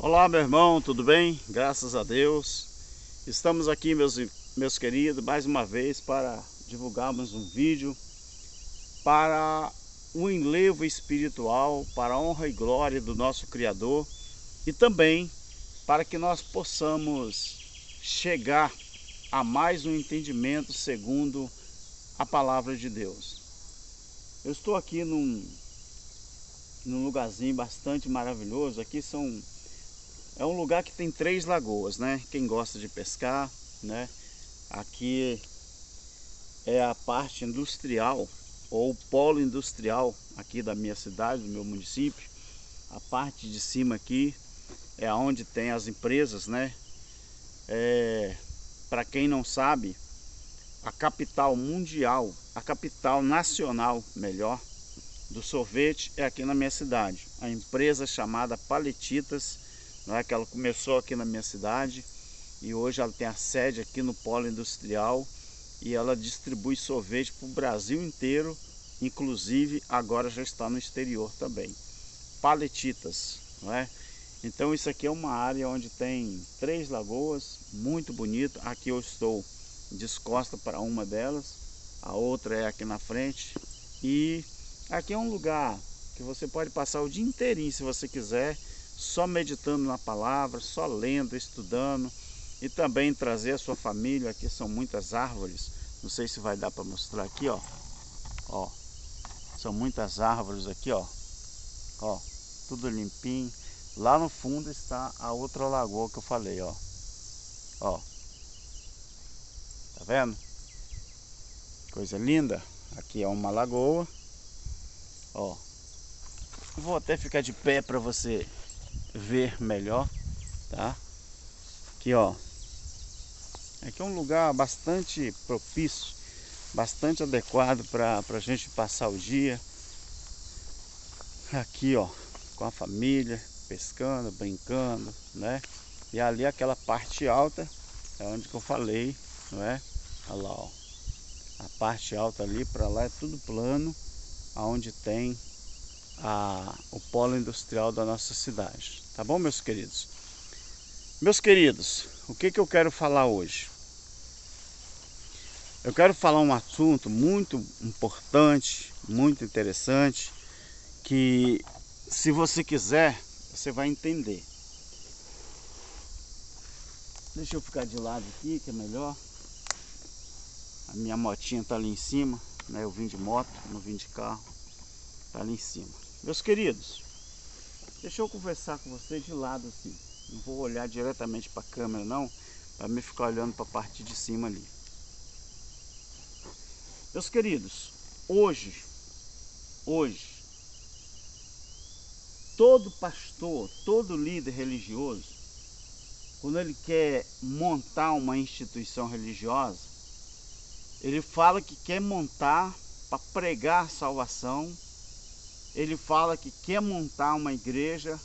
Olá, meu irmão, tudo bem? Graças a Deus. Estamos aqui, meus queridos, mais uma vez para divulgarmos um vídeo para o enlevo espiritual, para a honra e glória do nosso Criador e também para que nós possamos chegar a mais um entendimento segundo a palavra de Deus. Eu estou aqui num lugarzinho bastante maravilhoso. Aqui é um lugar que tem 3 lagoas, né? Quem gosta de pescar, né? Aqui é a parte industrial, ou polo industrial aqui da minha cidade, do meu município. A parte de cima aqui é onde tem as empresas, né? Para quem não sabe, a capital mundial, a capital nacional, melhor, do sorvete é aqui na minha cidade. A empresa chamada Paletitas, não é, que ela começou aqui na minha cidade e hoje ela tem a sede aqui no polo industrial e ela distribui sorvete para o Brasil inteiro, inclusive agora já está no exterior também. Paletitas, não é? Então isso aqui é uma área onde tem 3 lagoas, muito bonito. Aqui eu estou descosta para uma delas, a outra é aqui na frente. E aqui é um lugar que você pode passar o dia inteirinho, se você quiser, só meditando na palavra, só lendo, estudando, e também trazer a sua família. Aqui são muitas árvores, não sei se vai dar para mostrar aqui, ó. Ó, são muitas árvores aqui, ó. Ó, tudo limpinho. Lá no fundo está a outra lagoa que eu falei, ó. Ó, tá vendo? Coisa linda. Aqui é uma lagoa. Ó, vou até ficar de pé para você ver melhor, tá? Aqui, ó. Aqui é um lugar bastante propício, bastante adequado para a gente passar o dia. Aqui, ó, com a família, pescando, brincando, né? E ali aquela parte alta é onde que eu falei, não é? Olha lá, ó. A parte alta ali para lá é tudo plano, aonde tem o polo industrial da nossa cidade. Tá bom, meus queridos? Meus queridos, o que eu quero falar hoje? Eu quero falar um assunto muito importante, muito interessante, que se você quiser, você vai entender. Deixa eu ficar de lado aqui, que é melhor. A minha motinha tá ali em cima, né? Eu vim de moto, não vim de carro. Tá ali em cima. Meus queridos, deixa eu conversar com vocês de lado assim. Não vou olhar diretamente para a câmera não, para me ficar olhando para a parte de cima ali. Meus queridos, hoje, todo pastor, todo líder religioso, quando ele quer montar uma instituição religiosa, ele fala que quer montar para pregar salvação. Ele fala que quer montar uma igreja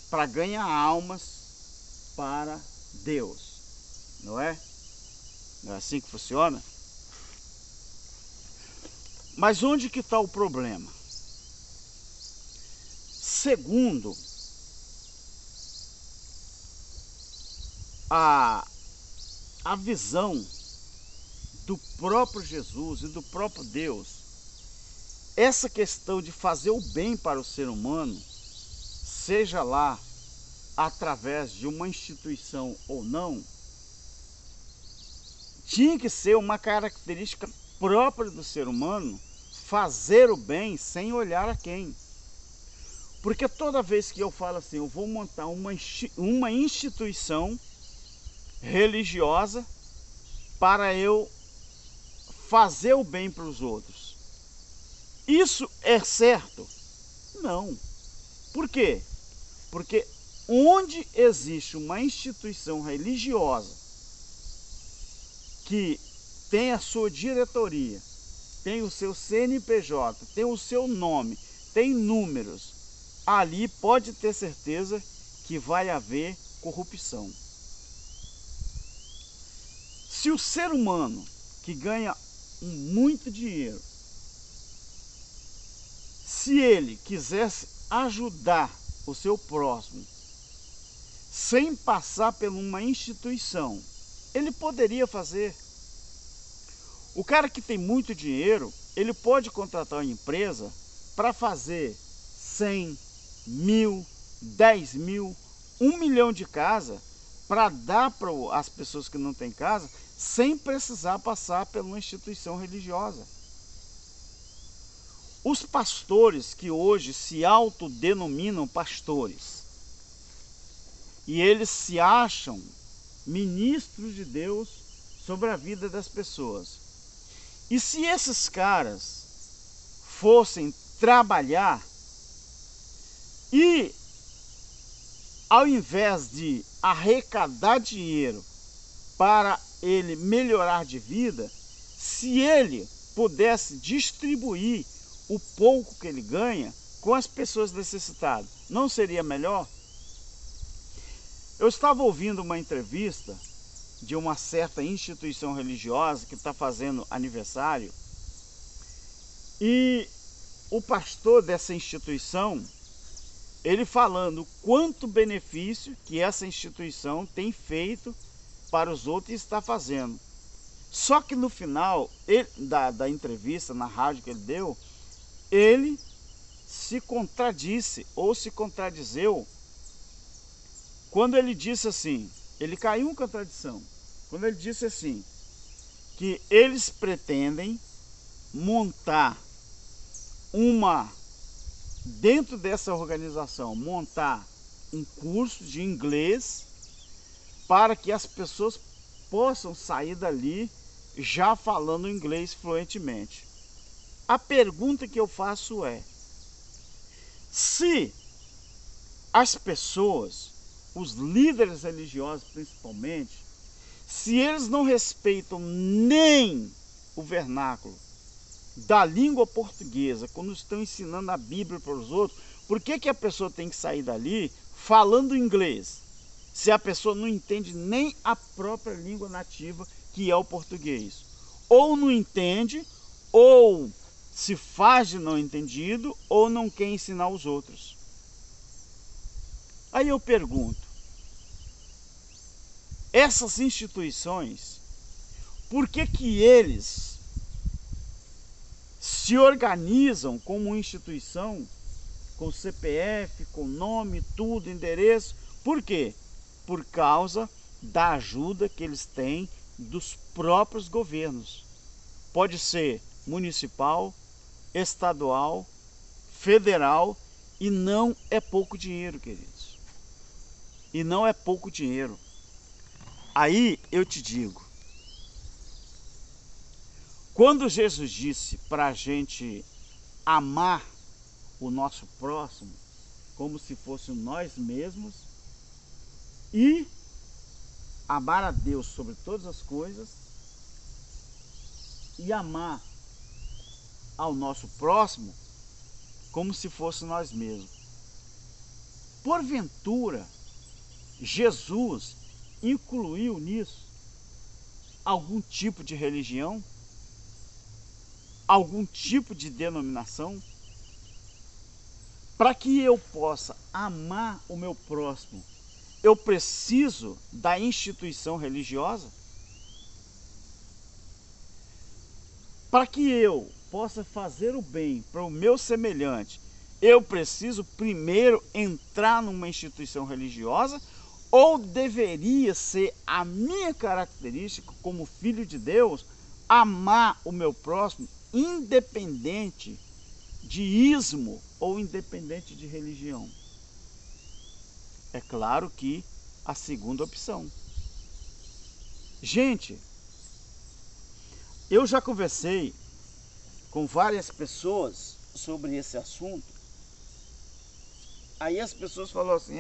para ganhar almas para Deus, não é? Não é assim que funciona? Mas onde que está o problema? Segundo a visão do próprio Jesus e do próprio Deus, essa questão de fazer o bem para o ser humano, seja lá através de uma instituição ou não, tinha que ser uma característica própria do ser humano, fazer o bem sem olhar a quem. Porque toda vez que eu falo assim, eu vou montar uma instituição religiosa para eu fazer o bem para os outros, isso é certo? Não. Por quê? Porque onde existe uma instituição religiosa que tem a sua diretoria, tem o seu CNPJ, tem o seu nome, tem números, ali pode ter certeza que vai haver corrupção. Se o ser humano que ganha muito dinheiro, se ele quisesse ajudar o seu próximo, sem passar por uma instituição. Ele poderia fazer. O cara que tem muito dinheiro, ele pode contratar uma empresa para fazer 100, 1000, 10 mil, 1 milhão de casa, para dar para as pessoas que não têm casa, sem precisar passar por uma instituição religiosa. Os pastores que hoje se autodenominam pastores, e eles se acham ministros de Deus sobre a vida das pessoas. E se esses caras fossem trabalhar e, ao invés de arrecadar dinheiro para ele melhorar de vida, se ele pudesse distribuir o pouco que ele ganha com as pessoas necessitadas, não seria melhor? Eu estava ouvindo uma entrevista de uma certa instituição religiosa que está fazendo aniversário, e o pastor dessa instituição, ele falando quanto benefício que essa instituição tem feito para os outros e está fazendo. Só que no final da entrevista, na rádio que ele deu, ele se contradisse ou se contradizeu quando ele disse assim, ele caiu em contradição, quando ele disse assim, que eles pretendem montar dentro dessa organização, montar um curso de inglês para que as pessoas possam sair dali já falando inglês fluentemente. A pergunta que eu faço é, se as pessoas, os líderes religiosos principalmente, se eles não respeitam nem o vernáculo da língua portuguesa, quando estão ensinando a Bíblia para os outros, por que a pessoa tem que sair dali falando inglês, se a pessoa não entende nem a própria língua nativa, que é o português? Ou não entende, ou se faz de não entendido, ou não quer ensinar os outros. Aí eu pergunto, essas instituições, por que eles se organizam como uma instituição, com CPF, com nome, tudo, endereço? Por quê? Por causa da ajuda que eles têm dos próprios governos. Pode ser municipal, estadual, federal, e não é pouco dinheiro, queridos. E não é pouco dinheiro. Aí eu te digo, quando Jesus disse para a gente amar o nosso próximo como se fosse nós mesmos e amar a Deus sobre todas as coisas e amar ao nosso próximo como se fosse nós mesmos. Porventura, Jesus incluiu nisso algum tipo de religião? Algum tipo de denominação? Para que eu possa amar o meu próximo, eu preciso da instituição religiosa? Para que eu possa fazer o bem para o meu semelhante, eu preciso primeiro entrar numa instituição religiosa? Ou deveria ser a minha característica como filho de Deus, amar o meu próximo, independente de ismo ou independente de religião? É claro que a segunda opção. Gente, eu já conversei com várias pessoas sobre esse assunto. Aí as pessoas falaram assim,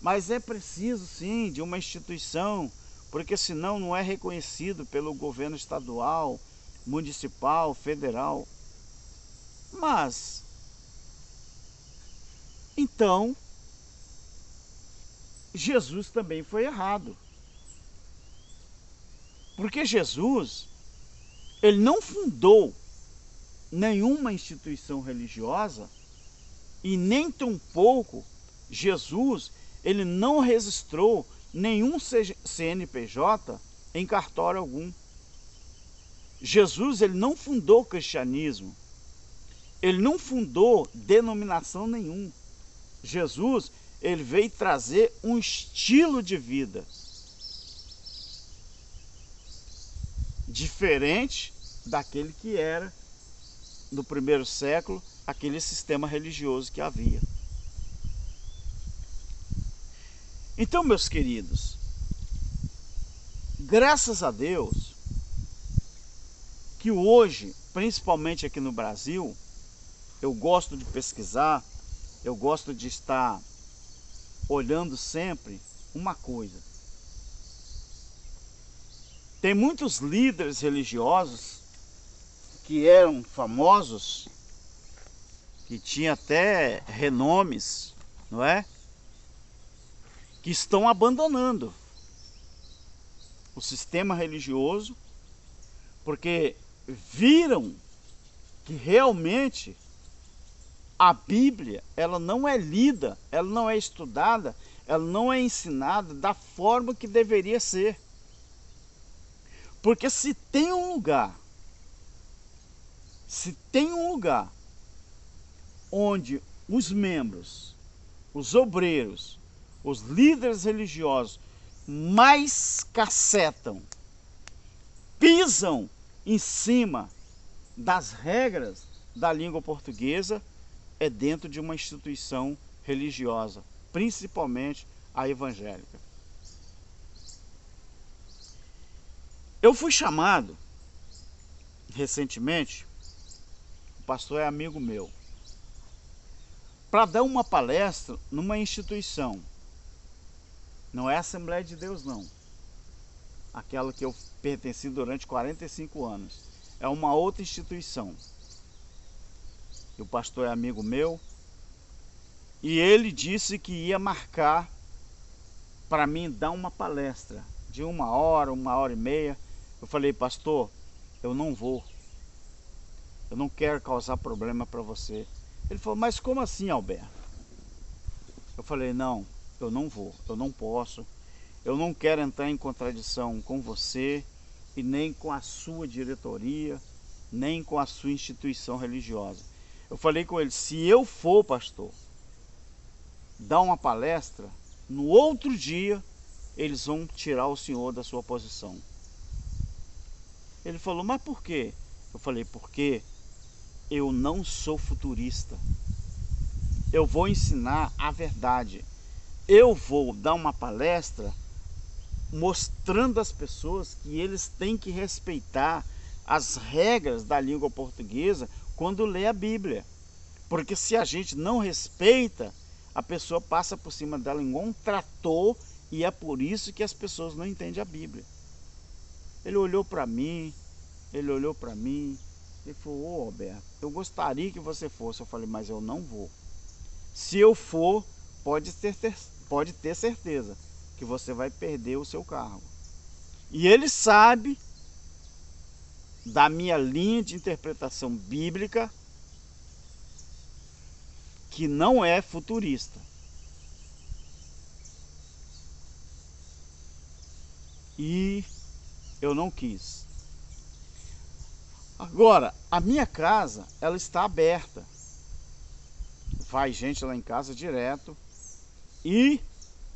mas é preciso sim de uma instituição, porque senão não é reconhecido pelo governo estadual, municipal, federal. Mas, então, Jesus também foi errado. Porque Jesus, ele não fundou nenhuma instituição religiosa e nem tampouco Jesus, ele não registrou nenhum CNPJ em cartório algum. Jesus, ele não fundou o cristianismo. Ele não fundou denominação nenhuma. Jesus, ele veio trazer um estilo de vida diferente daquele que era no primeiro século, aquele sistema religioso que havia. Então, meus queridos, graças a Deus que hoje, principalmente aqui no Brasil, eu gosto de pesquisar, eu gosto de estar olhando sempre uma coisa. Tem muitos líderes religiosos que eram famosos, que tinham até renomes, não é? Que estão abandonando o sistema religioso, porque viram que realmente a Bíblia, ela não é lida, ela não é estudada, ela não é ensinada da forma que deveria ser. Porque se tem um lugar onde os membros, os obreiros, os líderes religiosos mais cacetam, pisam em cima das regras da língua portuguesa, é dentro de uma instituição religiosa, principalmente a evangélica. Eu fui chamado recentemente, o pastor é amigo meu, para dar uma palestra numa instituição. Não é a Assembleia de Deus, não. Aquela que eu pertenci durante 45 anos. É uma outra instituição. O pastor é amigo meu. E ele disse que ia marcar para mim dar uma palestra de 1 hora, 1 hora e meia. Eu falei, pastor, eu não vou. Eu não quero causar problema para você. Ele falou, mas como assim, Alberto? Eu falei, não, eu não vou, eu não posso. Eu não quero entrar em contradição com você e nem com a sua diretoria, nem com a sua instituição religiosa. Eu falei com ele, se eu for, pastor, dar uma palestra, no outro dia eles vão tirar o senhor da sua posição. Ele falou, mas por quê? Eu falei, porque eu não sou futurista. Eu vou ensinar a verdade. Eu vou dar uma palestra mostrando às pessoas que eles têm que respeitar as regras da língua portuguesa quando lê a Bíblia. Porque se a gente não respeita, a pessoa passa por cima dela igual um trator, e é por isso que as pessoas não entendem a Bíblia. Ele olhou para mim, e falou, ô Roberto, eu gostaria que você fosse. Eu falei, mas eu não vou. Se eu for, pode ter certeza que você vai perder o seu cargo. E ele sabe da minha linha de interpretação bíblica, que não é futurista. E eu não quis. Agora, a minha casa, ela está aberta. Vai gente lá em casa direto. E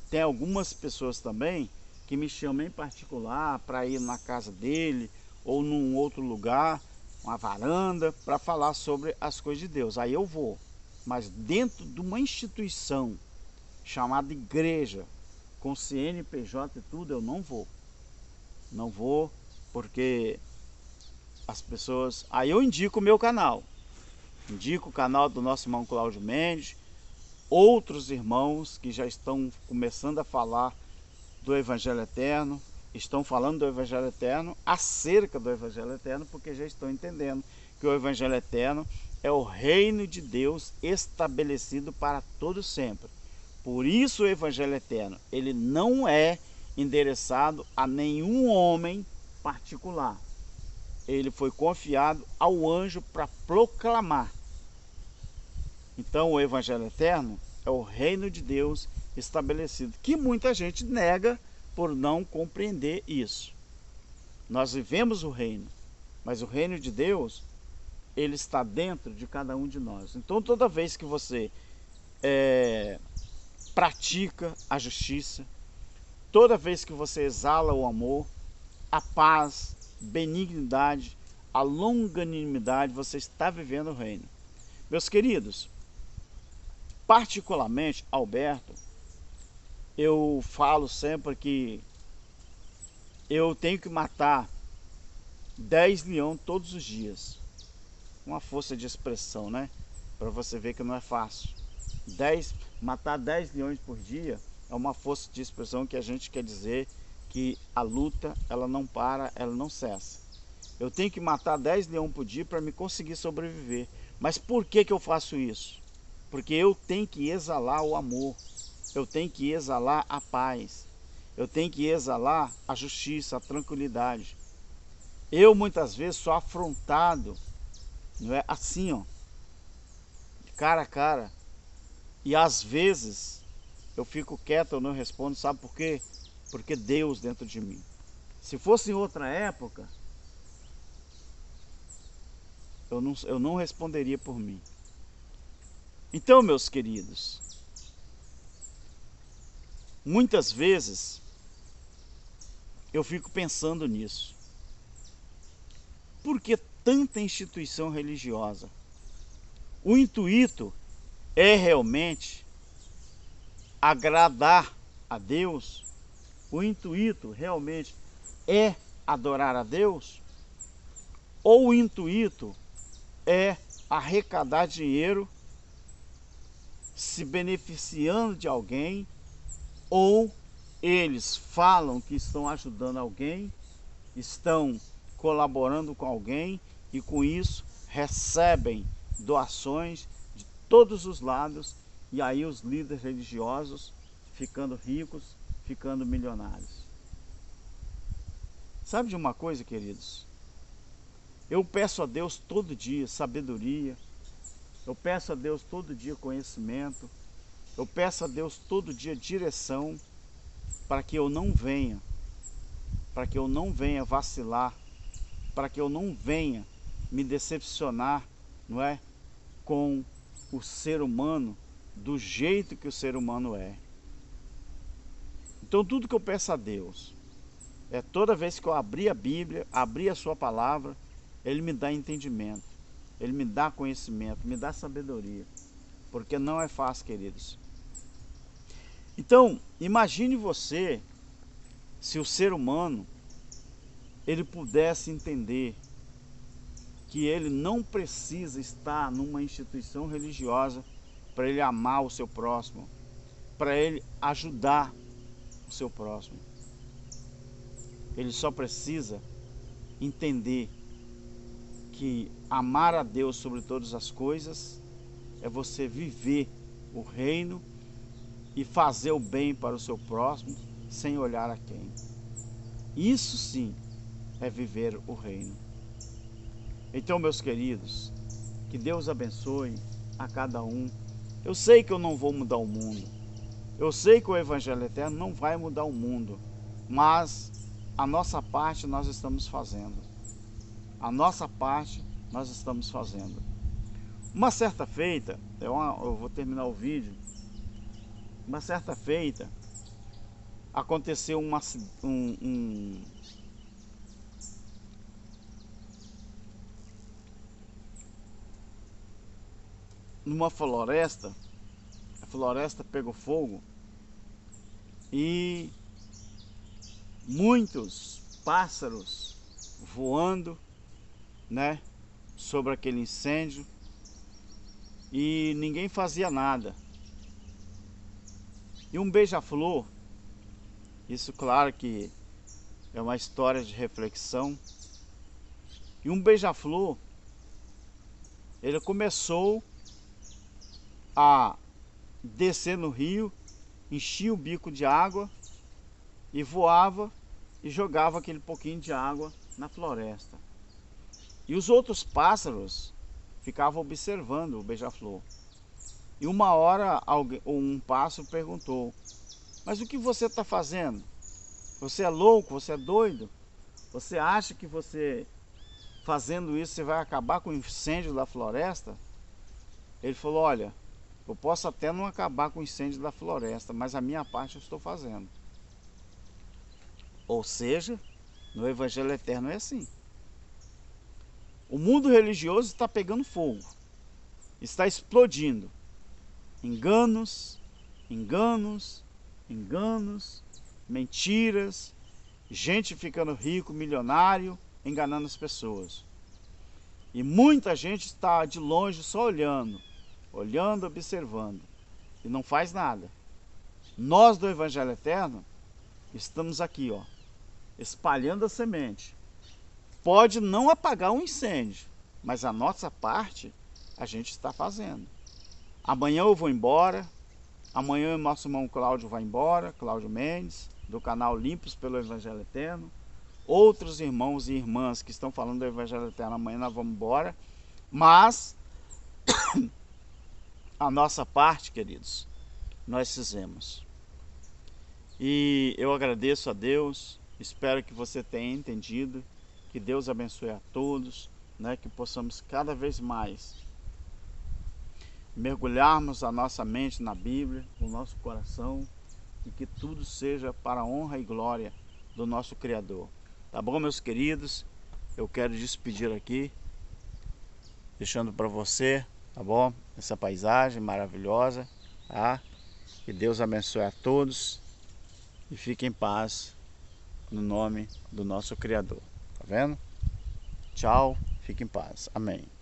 tem algumas pessoas também que me chamam em particular para ir na casa dele ou num outro lugar, uma varanda, para falar sobre as coisas de Deus. Aí eu vou. Mas dentro de uma instituição chamada igreja, com CNPJ e tudo, eu não vou. Não vou, porque as pessoas... Aí eu indico o meu canal. Indico o canal do nosso irmão Cláudio Mendes, outros irmãos que já estão começando a falar do Evangelho Eterno, estão falando do Evangelho Eterno, acerca do Evangelho Eterno, porque já estão entendendo que o Evangelho Eterno é o reino de Deus estabelecido para todo sempre. Por isso o Evangelho Eterno, ele não é endereçado a nenhum homem particular. Ele foi confiado ao anjo para proclamar. Então o Evangelho Eterno é o reino de Deus estabelecido, que muita gente nega por não compreender isso. Nós vivemos o reino, mas o reino de Deus, ele está dentro de cada um de nós. Então toda vez que você pratica a justiça, toda vez que você exala o amor, a paz, benignidade, a longanimidade, você está vivendo o reino. Meus queridos, particularmente, Alberto, eu falo sempre que eu tenho que matar 10 leões todos os dias. Uma força de expressão, né? Para você ver que não é fácil. Matar 10 leões por dia é uma força de expressão que a gente quer dizer que a luta, ela não para, ela não cessa. Eu tenho que matar 10 leões por dia para me conseguir sobreviver. Mas por que eu faço isso? Porque eu tenho que exalar o amor. Eu tenho que exalar a paz. Eu tenho que exalar a justiça, a tranquilidade. Eu muitas vezes sou afrontado, não é assim, ó, cara a cara. E às vezes eu fico quieto, eu não respondo, sabe por quê? Porque Deus dentro de mim. Se fosse em outra época, eu não responderia por mim. Então, meus queridos, muitas vezes eu fico pensando nisso. Por que tanta instituição religiosa? O intuito é realmente agradar a Deus? O intuito realmente é adorar a Deus? Ou o intuito é arrecadar dinheiro, se beneficiando de alguém, ou eles falam que estão ajudando alguém, estão colaborando com alguém e com isso recebem doações de todos os lados, e aí os líderes religiosos ficando ricos, ficando milionários. Sabe de uma coisa, queridos? Eu peço a Deus todo dia sabedoria, eu peço a Deus todo dia conhecimento, eu peço a Deus todo dia direção, para que eu não venha vacilar, para que eu não venha me decepcionar, não é, com o ser humano, do jeito que o ser humano é. Então tudo que eu peço a Deus, toda vez que eu abrir a Bíblia, abrir a sua palavra, Ele me dá entendimento, Ele me dá conhecimento, me dá sabedoria, porque não é fácil, queridos. Então, imagine você, se o ser humano, ele pudesse entender que ele não precisa estar numa instituição religiosa para ele amar o seu próximo, para ele ajudar o seu próximo. Ele só precisa entender que amar a Deus sobre todas as coisas é você viver o reino e fazer o bem para o seu próximo sem olhar a quem. Isso sim é viver o reino. Então, meus queridos, que Deus abençoe a cada um. Eu sei que eu não vou mudar o mundo, eu sei que o Evangelho Eterno não vai mudar o mundo, mas a nossa parte nós estamos fazendo. A nossa parte nós estamos fazendo. Uma certa feita, eu vou terminar o vídeo. Uma certa feita, aconteceu numa floresta, a floresta pegou fogo e muitos pássaros voando, né, sobre aquele incêndio, e ninguém fazia nada. E um beija-flor, isso claro que é uma história de reflexão, e um beija-flor, ele começou a descer no rio, enchia o bico de água e voava e jogava aquele pouquinho de água na floresta. E os outros pássaros ficavam observando o beija-flor. E uma hora um pássaro perguntou: Mas o que você está fazendo? Você é louco? Você é doido? Você acha que você fazendo isso você vai acabar com o incêndio da floresta? Ele falou, olha, eu posso até não acabar com o incêndio da floresta, mas a minha parte eu estou fazendo. Ou seja, no Evangelho Eterno é assim. O mundo religioso está pegando fogo, está explodindo. Enganos, enganos, enganos, mentiras, gente ficando rico, milionário, enganando as pessoas. E muita gente está de longe só olhando, observando, e não faz nada. Nós do Evangelho Eterno estamos aqui, ó, espalhando a semente. Pode não apagar um incêndio, mas a nossa parte a gente está fazendo. Amanhã eu vou embora, amanhã o nosso irmão Cláudio vai embora, Cláudio Mendes, do canal Limpos pelo Evangelho Eterno. Outros irmãos e irmãs que estão falando do Evangelho Eterno, amanhã nós vamos embora. Mas a nossa parte, queridos, nós fizemos. E eu agradeço a Deus, espero que você tenha entendido, que Deus abençoe a todos, né, que possamos cada vez mais mergulharmos a nossa mente na Bíblia, o nosso coração, e que tudo seja para a honra e glória do nosso Criador. Tá bom, meus queridos? Eu quero despedir aqui, deixando para você, tá bom? Essa paisagem maravilhosa, tá? Que Deus abençoe a todos e fique em paz no nome do nosso Criador. Tá vendo? Tchau, fique em paz. Amém.